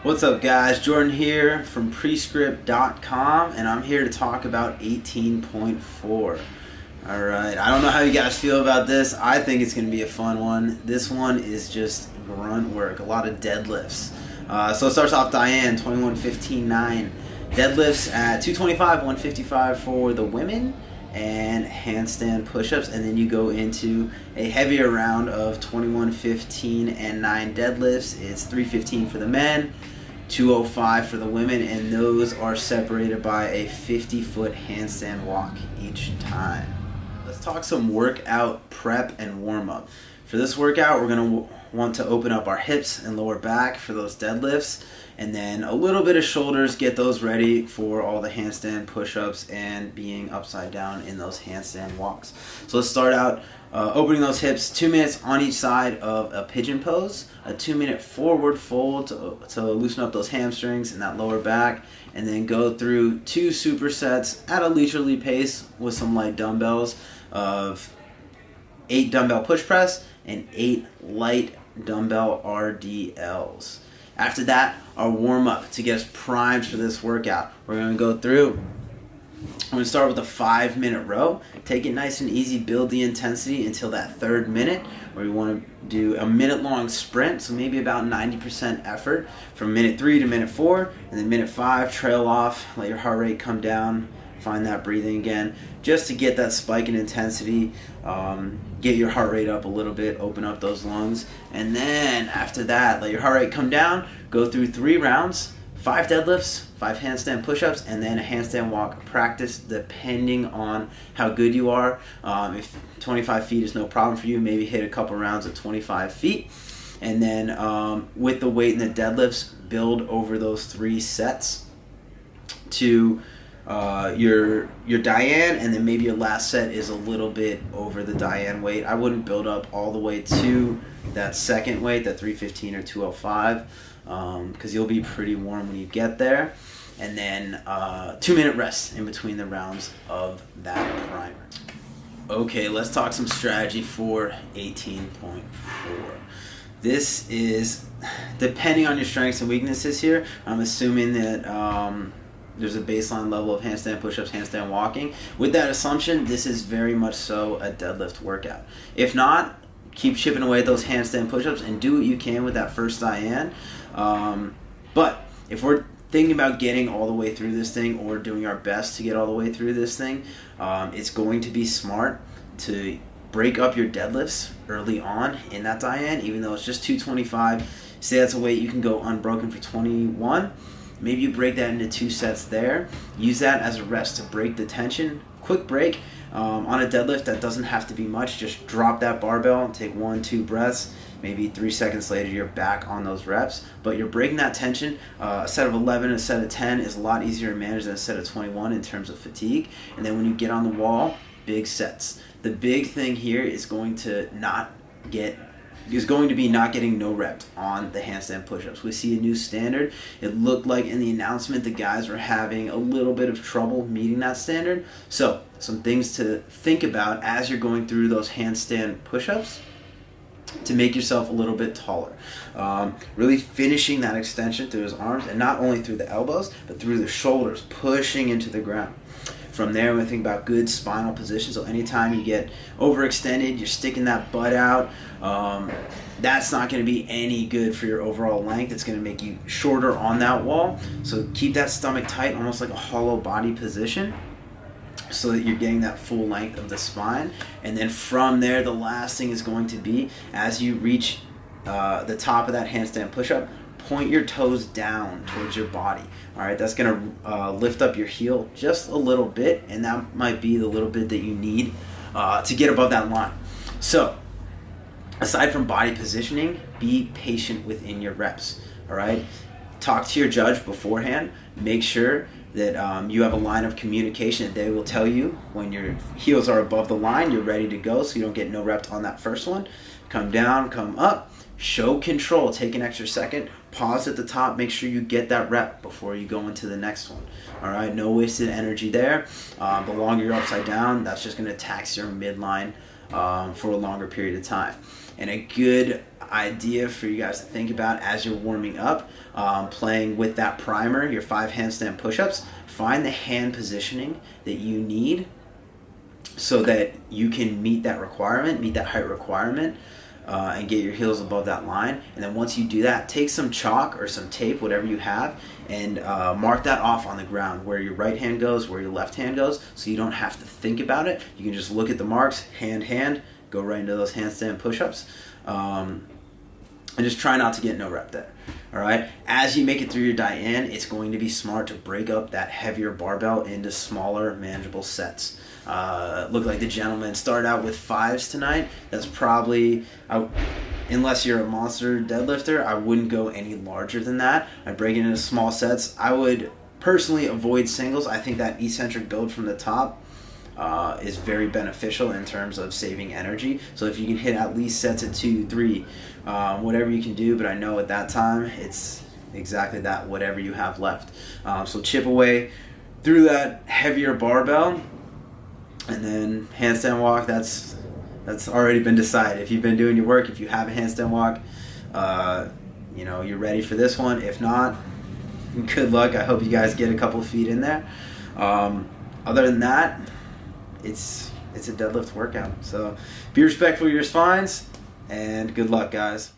What's up, guys? Jordan here from Prescript.com, and I'm here to talk about 18.4. Alright, I don't know how you guys feel about this. I think it's going to be a fun one. This one is just grunt work, a lot of deadlifts. So it starts off Diane, 21-15-9. Deadlifts at 225, 155 for the women, and handstand push-ups, and then you go into a heavier round of 21, 15, and 9 deadlifts. It's 315 for the men, 205 for the women, and those are separated by a 50-foot handstand walk each time. Let's talk some workout prep and warm-up. For this workout, we're going to want to open up our hips and lower back for those deadlifts, and then a little bit of shoulders, get those ready for all the handstand push-ups and being upside down in those handstand walks. So let's start out opening those hips, 2 minutes on each side of a pigeon pose, a 2-minute forward fold to loosen up those hamstrings and that lower back, and then go through 2 supersets at a leisurely pace with some light dumbbells of 8 dumbbell push press and 8 light dumbbell RDLs. After that, our warm-up to get us primed for this workout. We're going to go through, we're going to start with a 5-minute row. Take it nice and easy, build the intensity until that 3rd minute, where you want to do a minute-long sprint, so maybe about 90% effort from minute 3 to minute 4, and then minute 5, trail off, let your heart rate come down, find that breathing again, just to get that spike in intensity, get your heart rate up a little bit, open up those lungs, and then after that, let your heart rate come down, go through 3 rounds, 5 deadlifts, 5 handstand push-ups, and then a handstand walk practice depending on how good you are. If 25 feet is no problem for you, maybe hit a couple rounds at 25 feet. And then with the weight and the deadlifts, build over those 3 sets to your Diane, and then maybe your last set is a little bit over the Diane weight. I wouldn't build up all the way to that second weight, that 315 or 205, because you'll be pretty warm when you get there. And then 2-minute rest in between the rounds of that primer. Okay, let's talk some strategy for 18.4. This is, depending on your strengths and weaknesses here, I'm assuming that there's a baseline level of handstand push-ups, handstand walking. With that assumption, this is very much so a deadlift workout. If not, keep chipping away at those handstand push-ups and do what you can with that first Diane. But if we're thinking about getting all the way through this thing, or doing our best to get all the way through this thing, it's going to be smart to break up your deadlifts early on in that Diane, even though it's just 225. Say that's a weight you can go unbroken for 21. Maybe you break that into 2 sets there. Use that as a rest to break the tension. Quick break on a deadlift that doesn't have to be much. Just drop that barbell and take 1-2 breaths. Maybe 3 seconds later you're back on those reps. But you're breaking that tension. A set of 11 and a set of 10 is a lot easier to manage than a set of 21 in terms of fatigue. And then when you get on the wall, big sets. The big thing here is going to be not getting no reps on the handstand push-ups. We see a new standard. It looked like in the announcement the guys were having a little bit of trouble meeting that standard. So some things to think about as you're going through those handstand push-ups to make yourself a little bit taller. Really finishing that extension through his arms, and not only through the elbows, but through the shoulders, pushing into the ground. From there, we think about good spinal position. So anytime you get overextended, you're sticking that butt out, that's not going to be any good for your overall length. It's going to make you shorter on that wall. So keep that stomach tight, almost like a hollow body position, so that you're getting that full length of the spine. And then from there, the last thing is going to be, as you reach the top of that handstand push-up, point your toes down towards your body. All right, that's going to lift up your heel just a little bit, and that might be the little bit that you need to get above that line. So aside from body positioning, be patient within your reps. All right, talk to your judge beforehand. Make sure that you have a line of communication that they will tell you when your heels are above the line, you're ready to go, so you don't get no reps on that first one. Come down, come up. Show control. Take an extra second. Pause at the top. Make sure you get that rep before you go into the next one. All right, no wasted energy there. The longer you're upside down, that's just going to tax your midline for a longer period of time. And a good idea for you guys to think about as you're warming up, playing with that primer, your 5 handstand push-ups, find the hand positioning that you need so that you can meet that requirement, meet that height requirement, and get your heels above that line. And then once you do that, take some chalk or some tape, whatever you have, and mark that off on the ground where your right hand goes, where your left hand goes, so you don't have to think about it. You can just look at the marks, hand, go right into those handstand push-ups, and just try not to get no rep there. All right. As you make it through your Diane, it's going to be smart to break up that heavier barbell into smaller, manageable sets. Look like the gentleman started out with 5s tonight. That's probably, unless you're a monster deadlifter, I wouldn't go any larger than that. I'd break it into small sets. I would personally avoid singles. I think that eccentric build from the top is very beneficial in terms of saving energy. So if you can hit at least sets at 2, 3, whatever you can do, but I know at that time it's exactly that, whatever you have left. So chip away through that heavier barbell, and then handstand walk, that's already been decided. If you've been doing your work, if you have a handstand walk, you're ready for this one. If not, good luck. I hope you guys get a couple feet in there. Other than that, it's a deadlift workout. So be respectful of your spines, and good luck, guys.